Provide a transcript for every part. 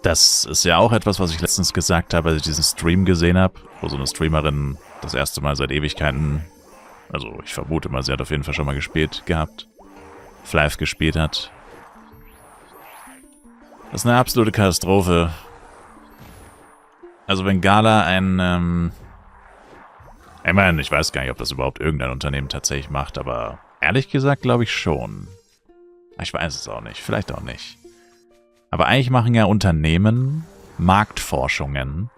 Das ist ja auch etwas, was ich letztens gesagt habe, als ich diesen Stream gesehen habe, wo so eine Streamerin das erste Mal seit Ewigkeiten, also ich vermute mal, sie hat auf jeden Fall schon mal gespielt gehabt, Flive gespielt hat. Das ist eine absolute Katastrophe. Also wenn Gala ich meine, ich weiß gar nicht, ob das überhaupt irgendein Unternehmen tatsächlich macht, aber ehrlich gesagt glaube ich schon. Ich weiß es auch nicht, vielleicht auch nicht. Aber eigentlich machen ja Unternehmen Marktforschungen.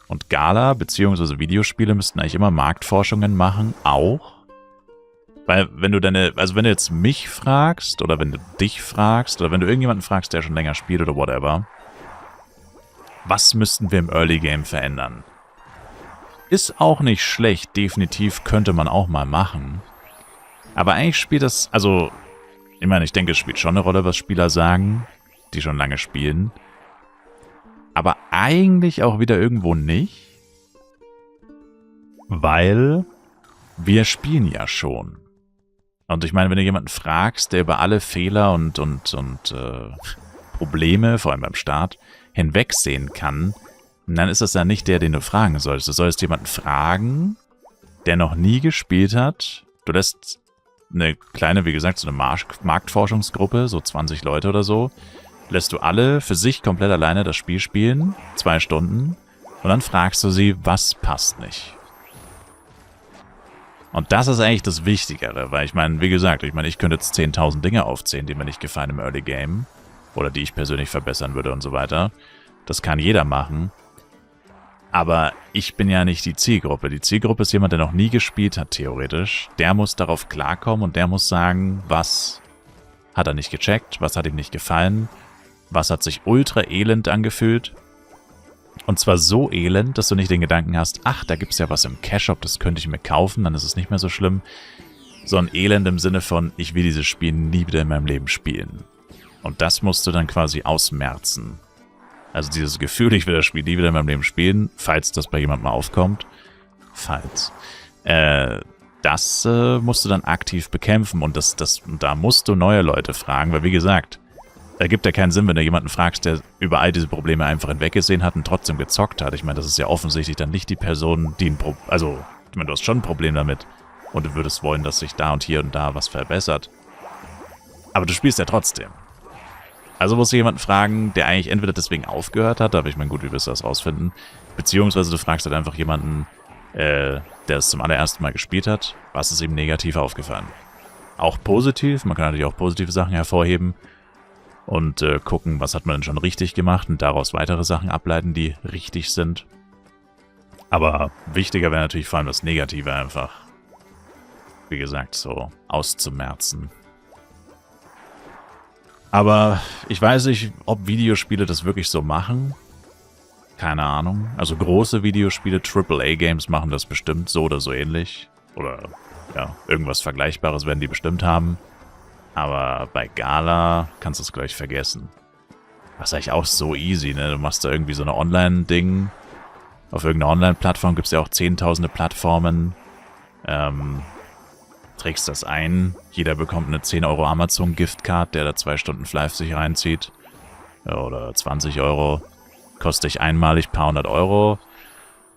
Und Gala bzw. Videospiele müssten eigentlich immer Marktforschungen machen, auch. Weil wenn du wenn du jetzt mich fragst, oder wenn du dich fragst, oder wenn du irgendjemanden fragst, der schon länger spielt oder whatever, was müssten wir im Early Game verändern? Ist auch nicht schlecht, definitiv könnte man auch mal machen. Aber eigentlich spielt das, also, ich meine, ich denke, es spielt schon eine Rolle, was Spieler sagen, die schon lange spielen. Aber eigentlich auch wieder irgendwo nicht. Weil wir spielen ja schon. Und ich meine, wenn du jemanden fragst, der über alle Fehler und Probleme, vor allem beim Start, hinwegsehen kann, dann ist das ja nicht der, den du fragen solltest. Du solltest jemanden fragen, der noch nie gespielt hat. Du lässt eine kleine, wie gesagt, so eine Marktforschungsgruppe, so 20 Leute oder so, lässt du alle für sich komplett alleine das Spiel spielen, 2 Stunden, und dann fragst du sie, was passt nicht. Und das ist eigentlich das Wichtigere, weil ich meine, wie gesagt, ich könnte jetzt 10.000 Dinge aufzählen, die mir nicht gefallen im Early Game, oder die ich persönlich verbessern würde und so weiter. Das kann jeder machen. Aber ich bin ja nicht die Zielgruppe. Die Zielgruppe ist jemand, der noch nie gespielt hat, theoretisch. Der muss darauf klarkommen und der muss sagen, was hat er nicht gecheckt, was hat ihm nicht gefallen, was hat sich ultra elend angefühlt. Und zwar so elend, dass du nicht den Gedanken hast, ach, da gibt's ja was im Cash-Shop, das könnte ich mir kaufen, dann ist es nicht mehr so schlimm. Sondern elend im Sinne von, ich will dieses Spiel nie wieder in meinem Leben spielen. Und das musst du dann quasi ausmerzen. Also dieses Gefühl, ich will das Spiel nie wieder in meinem Leben spielen, falls das bei jemandem aufkommt. Das musst du dann aktiv bekämpfen und da musst du neue Leute fragen, weil wie gesagt, ergibt ja keinen Sinn, wenn du jemanden fragst, der über all diese Probleme einfach hinweggesehen hat und trotzdem gezockt hat. Ich meine, das ist ja offensichtlich dann nicht die Person, die du hast schon ein Problem damit und du würdest wollen, dass sich da und hier und da was verbessert. Aber du spielst ja trotzdem. Also musst du jemanden fragen, der eigentlich entweder deswegen aufgehört hat, aber ich meine, gut, wie wirst du das rausfinden? Beziehungsweise du fragst halt einfach jemanden, der es zum allerersten Mal gespielt hat, was ist ihm negativ aufgefallen. Auch positiv, man kann natürlich auch positive Sachen hervorheben und gucken, was hat man denn schon richtig gemacht und daraus weitere Sachen ableiten, die richtig sind. Aber wichtiger wäre natürlich vor allem das Negative einfach, wie gesagt, so auszumerzen. Aber ich weiß nicht, ob Videospiele das wirklich so machen. Keine Ahnung. Also große Videospiele, AAA-Games machen das bestimmt so oder so ähnlich. Oder ja, irgendwas Vergleichbares werden die bestimmt haben. Aber bei Gala kannst du es gleich vergessen. Das ist eigentlich auch so easy, ne? Du machst da irgendwie so eine Online-Ding. Auf irgendeiner Online-Plattform gibt es ja auch zehntausende Plattformen. Trägst das ein, jeder bekommt eine 10 € Amazon-Giftcard, der da 2 Stunden Flive sich reinzieht. Ja, oder 20 €. Kostet dich einmalig ein paar 100 €.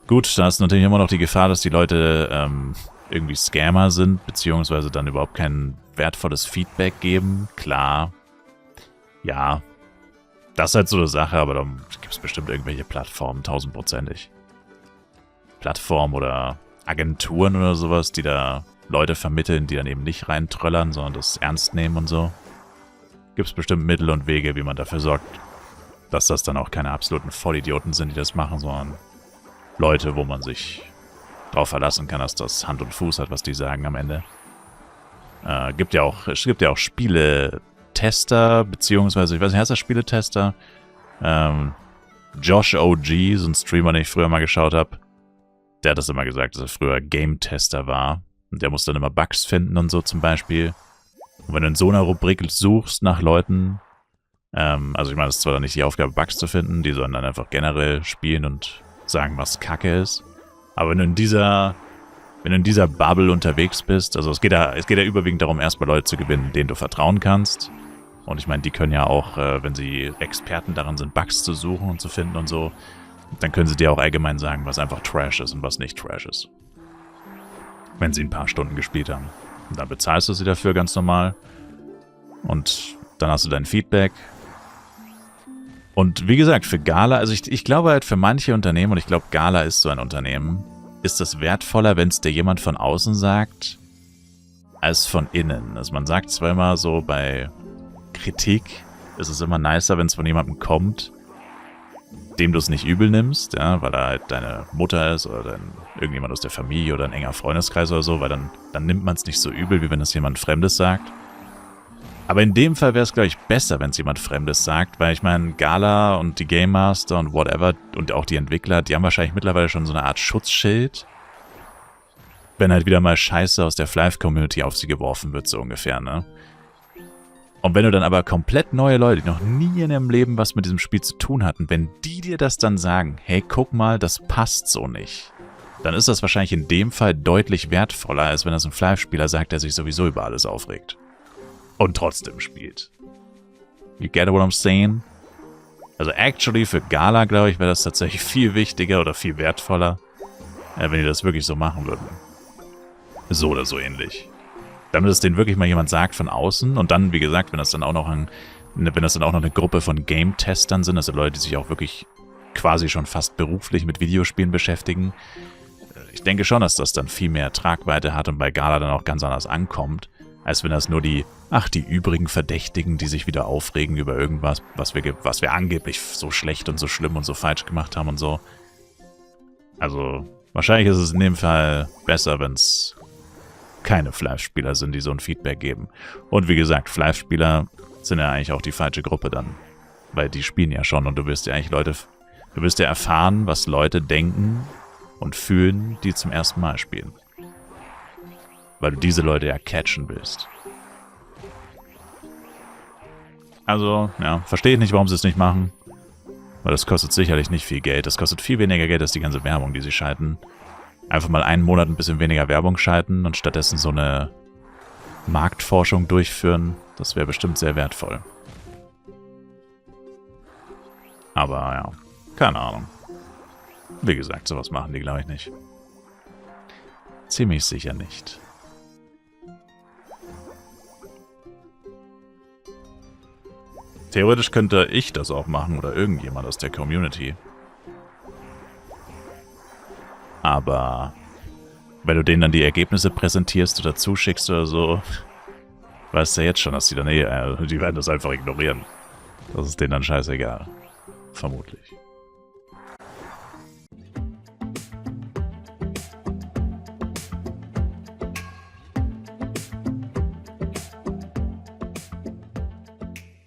Gut, da ist natürlich immer noch die Gefahr, dass die Leute irgendwie Scammer sind, beziehungsweise dann überhaupt kein wertvolles Feedback geben. Klar, ja, das ist halt so eine Sache, aber dann gibt es bestimmt irgendwelche Plattformen, 1000%ig. Plattformen oder Agenturen oder sowas, die da Leute vermitteln, die dann eben nicht reintröllern, sondern das ernst nehmen und so. Gibt es bestimmt Mittel und Wege, wie man dafür sorgt, dass das dann auch keine absoluten Vollidioten sind, die das machen, sondern Leute, wo man sich drauf verlassen kann, dass das Hand und Fuß hat, was die sagen am Ende. Es gibt ja auch Spieletester, beziehungsweise, ich weiß nicht, heißt das Spieletester? Josh OG, so ein Streamer, den ich früher mal geschaut habe, der hat das immer gesagt, dass er früher Game-Tester war. Und der muss dann immer Bugs finden und so zum Beispiel. Und wenn du in so einer Rubrik suchst nach Leuten, also ich meine, es ist zwar dann nicht die Aufgabe, Bugs zu finden, die sollen dann einfach generell spielen und sagen, was Kacke ist. Aber wenn du in dieser Bubble unterwegs bist, also es geht ja überwiegend darum, erstmal Leute zu gewinnen, denen du vertrauen kannst. Und ich meine, die können ja auch, wenn sie Experten darin sind, Bugs zu suchen und zu finden und so, dann können sie dir auch allgemein sagen, was einfach Trash ist und was nicht Trash ist. Wenn sie ein paar Stunden gespielt haben. Und dann bezahlst du sie dafür ganz normal. Und dann hast du dein Feedback. Und wie gesagt, für Gala, also ich glaube halt für manche Unternehmen, und ich glaube Gala ist so ein Unternehmen, ist das wertvoller, wenn es dir jemand von außen sagt, als von innen. Also man sagt zwar immer so, bei Kritik ist es immer nicer, wenn es von jemandem kommt, dem du es nicht übel nimmst, ja, weil er halt deine Mutter ist oder irgendjemand aus der Familie oder ein enger Freundeskreis oder so, weil dann nimmt man es nicht so übel, wie wenn es jemand Fremdes sagt. Aber in dem Fall wäre es, glaube ich, besser, wenn es jemand Fremdes sagt, weil ich meine, Gala und die Game Master und whatever und auch die Entwickler, die haben wahrscheinlich mittlerweile schon so eine Art Schutzschild, wenn halt wieder mal Scheiße aus der Flive-Community auf sie geworfen wird, so ungefähr, ne? Und wenn du dann aber komplett neue Leute, die noch nie in ihrem Leben was mit diesem Spiel zu tun hatten, wenn die dir das dann sagen, hey, guck mal, das passt so nicht, dann ist das wahrscheinlich in dem Fall deutlich wertvoller, als wenn das ein Flive-Spieler sagt, der sich sowieso über alles aufregt. Und trotzdem spielt. You get what I'm saying? Also actually für Gala, glaube ich, wäre das tatsächlich viel wichtiger oder viel wertvoller, wenn die das wirklich so machen würden. So oder so ähnlich. Damit es denen wirklich mal jemand sagt von außen und dann, wie gesagt, wenn das dann auch noch eine Gruppe von Game-Testern sind, also Leute, die sich auch wirklich quasi schon fast beruflich mit Videospielen beschäftigen, ich denke schon, dass das dann viel mehr Tragweite hat und bei Gala dann auch ganz anders ankommt, als wenn das nur die übrigen Verdächtigen, die sich wieder aufregen über irgendwas, was wir angeblich so schlecht und so schlimm und so falsch gemacht haben und so. Also, wahrscheinlich ist es in dem Fall besser, wenn es keine Flive-Spieler sind, die so ein Feedback geben. Und wie gesagt, Flive-Spieler sind ja eigentlich auch die falsche Gruppe dann. Weil die spielen ja schon und du wirst ja erfahren, was Leute denken und fühlen, die zum ersten Mal spielen. Weil du diese Leute ja catchen willst. Also, ja, verstehe ich nicht, warum sie es nicht machen. Weil das kostet sicherlich nicht viel Geld. Das kostet viel weniger Geld als die ganze Werbung, die sie schalten. Einfach mal einen Monat ein bisschen weniger Werbung schalten und stattdessen so eine Marktforschung durchführen. Das wäre bestimmt sehr wertvoll. Aber ja, keine Ahnung. Wie gesagt, sowas machen die, glaube ich, nicht. Ziemlich sicher nicht. Theoretisch könnte ich das auch machen oder irgendjemand aus der Community. Aber wenn du denen dann die Ergebnisse präsentierst oder zuschickst oder so, weißt du ja jetzt schon, dass die dann die werden das einfach ignorieren. Das ist denen dann scheißegal. Vermutlich.